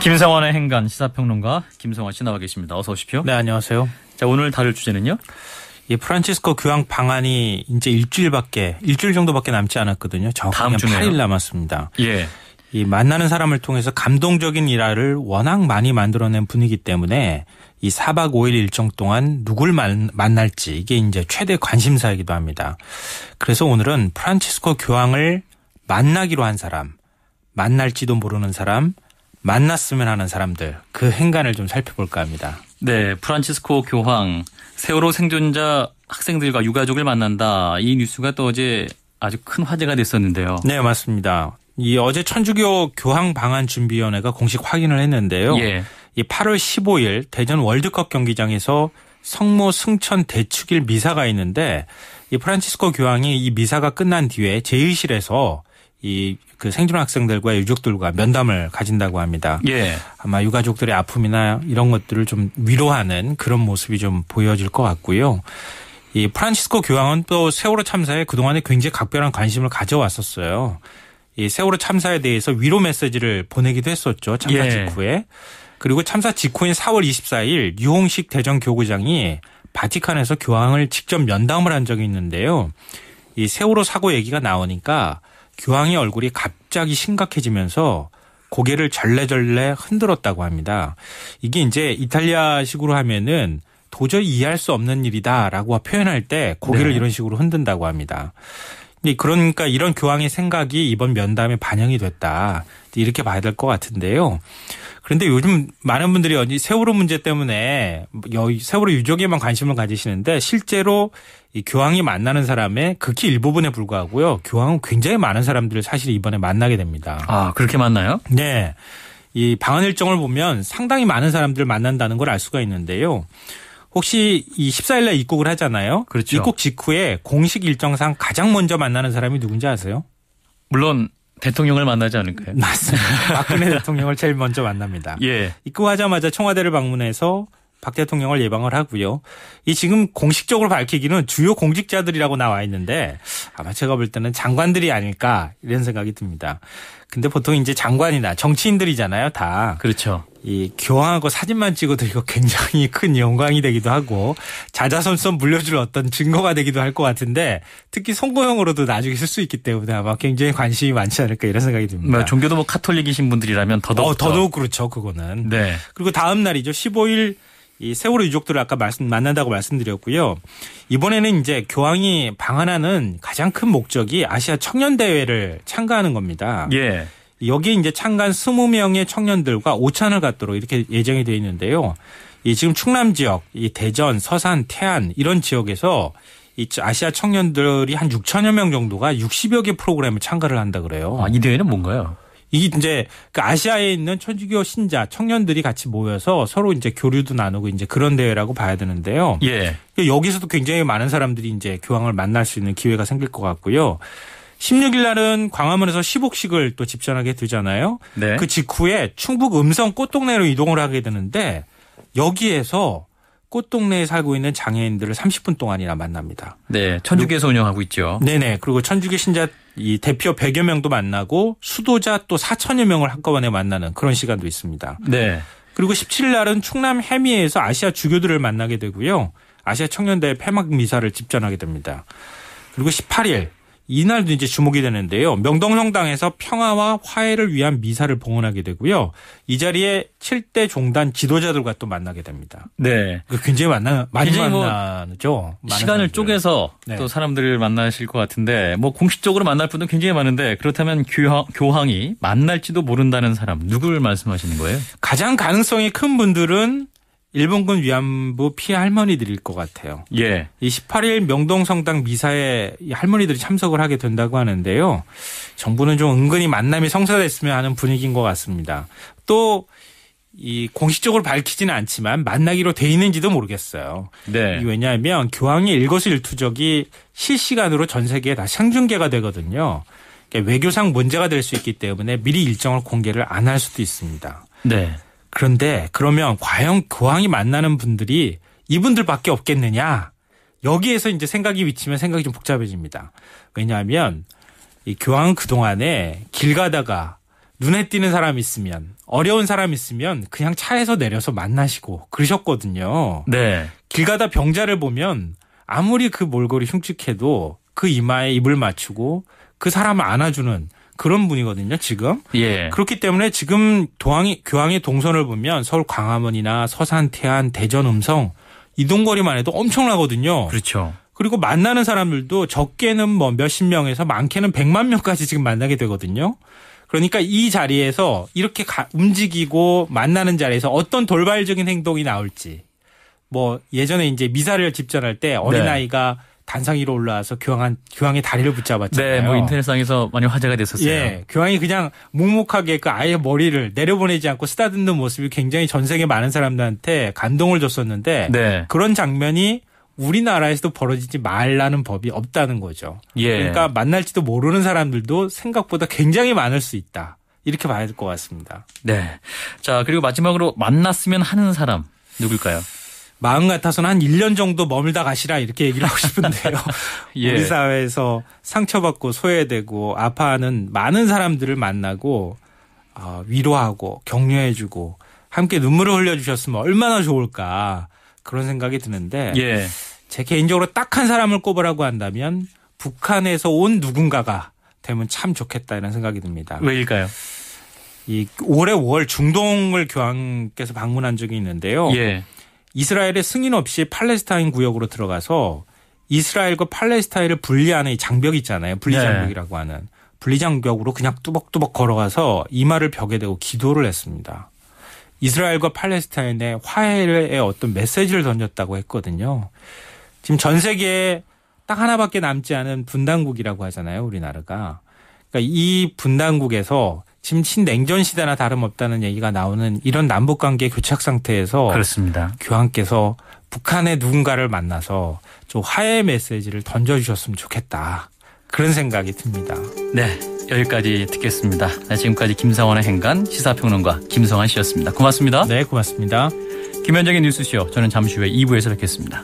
김성환의 행간 시사평론가 김성환 씨 나와 계십니다. 어서 오십시오. 네, 안녕하세요. 자, 오늘 다룰 주제는요? 이 프란치스코 교황 방한이 이제 일주일 정도밖에 남지 않았거든요. 정확하게 8일 남았습니다. 예. 이 만나는 사람을 통해서 감동적인 일화를 워낙 많이 만들어낸 분이기 때문에 이 4박 5일 일정 동안 누굴 만날지 이게 이제 최대 관심사이기도 합니다. 그래서 오늘은 프란치스코 교황을 만나기로 한 사람, 만날지도 모르는 사람, 만났으면 하는 사람들 그 행간을 좀 살펴볼까 합니다. 네, 프란치스코 교황 세월호 생존자 학생들과 유가족을 만난다. 이 뉴스가 또 어제 아주 큰 화제가 됐었는데요. 네, 맞습니다. 이 어제 천주교 교황 방한 준비위원회가 공식 확인을 했는데요. 예. 이 8월 15일 대전 월드컵 경기장에서 성모 승천 대축일 미사가 있는데 이 프란치스코 교황이 이 미사가 끝난 뒤에 제의실에서 이 그 생존 학생들과 유족들과 면담을 가진다고 합니다. 예. 아마 유가족들의 아픔이나 이런 것들을 좀 위로하는 그런 모습이 좀 보여질 것 같고요. 이 프란치스코 교황은 또 세월호 참사에 그동안에 굉장히 각별한 관심을 가져왔었어요. 이 세월호 참사에 대해서 위로 메시지를 보내기도 했었죠. 참사 직후에. 그리고 참사 직후인 4월 24일 유홍식 대전 교구장이 바티칸에서 교황을 직접 면담을 한 적이 있는데요. 이 세월호 사고 얘기가 나오니까 교황의 얼굴이 갑자기 심각해지면서 고개를 절레절레 흔들었다고 합니다. 이게 이제 이탈리아식으로 하면은 도저히 이해할 수 없는 일이다라고 표현할 때 고개를 이런 식으로 흔든다고 합니다. 그러니까 이런 교황의 생각이 이번 면담에 반영이 됐다. 이렇게 봐야 될 것 같은데요. 그런데 요즘 많은 분들이 세월호 문제 때문에 세월호 유족에만 관심을 가지시는데 실제로 이 교황이 만나는 사람의 극히 일부분에 불과하고요. 교황은 굉장히 많은 사람들을 사실 이번에 만나게 됩니다. 아, 그렇게 만나요? 네. 이 방한 일정을 보면 상당히 많은 사람들을 만난다는 걸 알 수가 있는데요. 혹시 이 14일 날 입국을 하잖아요. 그렇죠. 입국 직후에 공식 일정상 가장 먼저 만나는 사람이 누군지 아세요? 물론 대통령을 만나지 않을까요? 맞습니다. 박근혜 대통령을 제일 먼저 만납니다. 예. 입국하자마자 청와대를 방문해서 박 대통령을 예방을 하고요. 이 지금 공식적으로 밝히기는 주요 공직자들이라고 나와 있는데 아마 제가 볼 때는 장관들이 아닐까 이런 생각이 듭니다. 근데 보통 이제 장관이나 정치인들이잖아요, 다. 그렇죠. 이 교황하고 사진만 찍어도 이거 굉장히 큰 영광이 되기도 하고 자자손손 물려줄 어떤 증거가 되기도 할 것 같은데 특히 송고형으로도 나중에 쓸 수 있기 때문에 아마 굉장히 관심이 많지 않을까 이런 생각이 듭니다. 종교도 뭐 카톨릭이신 분들이라면 더더욱 그렇죠, 그거는. 네. 그리고 다음 날이죠. 15일 이 세월호 유족들을 아까 만난다고 말씀드렸고요. 이번에는 이제 교황이 방한하는 가장 큰 목적이 아시아 청년대회를 참가하는 겁니다. 예. 여기에 이제 참가한 20명의 청년들과 오찬을 갖도록 이렇게 예정이 되어 있는데요. 이 지금 충남 지역, 이 대전, 서산, 태안 이런 지역에서 이 아시아 청년들이 한 6천여 명 정도가 60여 개 프로그램에 참가를 한다 그래요. 아, 이 대회는 뭔가요? 이게 이제 그 아시아에 있는 천주교 신자 청년들이 같이 모여서 서로 이제 교류도 나누고 이제 그런 대회라고 봐야 되는데요. 예. 여기서도 굉장히 많은 사람들이 이제 교황을 만날 수 있는 기회가 생길 것 같고요. 16일 날은 광화문에서 시복식을 또 집전하게 되잖아요. 네. 그 직후에 충북 음성 꽃동네로 이동을 하게 되는데 여기에서 꽃동네에 살고 있는 장애인들을 30분 동안이나 만납니다. 네. 천주교에서 운영하고 있죠. 네네. 그리고 천주교 신자 이 대표 100여 명도 만나고 수도자 또 4천여 명을 한꺼번에 만나는 그런 시간도 있습니다. 네. 그리고 17일 날은 충남 해미에서 아시아 주교들을 만나게 되고요. 아시아 청년대회 폐막 미사를 집전하게 됩니다. 그리고 18일 이날도 이제 주목이 되는데요. 명동성당에서 평화와 화해를 위한 미사를 봉헌하게 되고요. 이 자리에 7대 종단 지도자들과 또 만나게 됩니다. 네. 굉장히 많이 뭐 만나죠. 시간을 쪼개서 네. 또 사람들을 만나실 것 같은데 뭐 공식적으로 만날 분도 굉장히 많은데 그렇다면 교황이 만날지도 모른다는 사람 누구를 말씀하시는 거예요? 가장 가능성이 큰 분들은 일본군 위안부 피해 할머니들일 것 같아요. 예. 이 18일 명동성당 미사에 할머니들이 참석을 하게 된다고 하는데요. 정부는 좀 은근히 만남이 성사됐으면 하는 분위기인 것 같습니다. 또 이 공식적으로 밝히지는 않지만 만나기로 돼 있는지도 모르겠어요. 네. 왜냐하면 교황의 일거수일투족이 실시간으로 전 세계에 다 생중계가 되거든요. 그러니까 외교상 문제가 될 수 있기 때문에 미리 일정을 공개를 안 할 수도 있습니다. 네. 그런데 그러면 과연 교황이 만나는 분들이 이분들밖에 없겠느냐? 여기에서 이제 생각이 비치면 생각이 좀 복잡해집니다. 왜냐하면 이 교황은 그동안에 길 가다가 눈에 띄는 사람 있으면 어려운 사람 있으면 그냥 차에서 내려서 만나시고 그러셨거든요. 네. 길 가다 병자를 보면 아무리 그 몰골이 흉측해도 그 이마에 입을 맞추고 그 사람을 안아주는 그런 분이거든요, 지금. 예. 그렇기 때문에 지금 교황의 동선을 보면 서울 광화문이나 서산, 태안, 대전, 음성 이동거리만 해도 엄청나거든요. 그렇죠. 그리고 만나는 사람들도 적게는 뭐 몇십 명에서 많게는 100만 명까지 지금 만나게 되거든요. 그러니까 이 자리에서 이렇게 움직이고 만나는 자리에서 어떤 돌발적인 행동이 나올지 뭐 예전에 이제 미사를 집전할 때 어린아이가 단상 위로 올라와서 교황의 다리를 붙잡았잖아요. 네, 뭐 인터넷상에서 많이 화제가 됐었어요. 예, 교황이 그냥 묵묵하게 그 아이의 머리를 내려보내지 않고 쓰다듬는 모습이 굉장히 전 세계 많은 사람들한테 감동을 줬었는데 네. 그런 장면이 우리나라에서도 벌어지지 말라는 법이 없다는 거죠. 예. 그러니까 만날지도 모르는 사람들도 생각보다 굉장히 많을 수 있다. 이렇게 봐야 될 것 같습니다. 네. 자, 그리고 마지막으로 만났으면 하는 사람 누굴까요? 마음 같아서는 한 1년 정도 머물다 가시라 이렇게 얘기를 하고 싶은데요. 예. 우리 사회에서 상처받고 소외되고 아파하는 많은 사람들을 만나고 위로하고 격려해주고 함께 눈물을 흘려주셨으면 얼마나 좋을까 그런 생각이 드는데 예. 제 개인적으로 딱 한 사람을 꼽으라고 한다면 북한에서 온 누군가가 되면 참 좋겠다 이런 생각이 듭니다. 왜일까요? 이 올해 5월 중동을 교황께서 방문한 적이 있는데요. 예. 이스라엘의 승인 없이 팔레스타인 구역으로 들어가서 이스라엘과 팔레스타인을 분리하는 이 장벽이 있잖아요. 분리장벽이라고 하는. 분리장벽으로 그냥 뚜벅뚜벅 걸어가서 이마를 벽에 대고 기도를 했습니다. 이스라엘과 팔레스타인의 화해의 어떤 메시지를 던졌다고 했거든요. 지금 전 세계에 딱 하나밖에 남지 않은 분단국이라고 하잖아요. 우리나라가. 그러니까 이 분단국에서 지금 신냉전 시대나 다름없다는 얘기가 나오는 이런 남북관계 교착 상태에서 그렇습니다. 교황께서 북한의 누군가를 만나서 좀 화해의 메시지를 던져주셨으면 좋겠다. 그런 생각이 듭니다. 네, 여기까지 듣겠습니다. 지금까지 김상원의 행간 시사평론가 김성환 씨였습니다. 고맙습니다. 네, 고맙습니다. 김현정의 뉴스쇼. 저는 잠시 후에 2부에서 뵙겠습니다.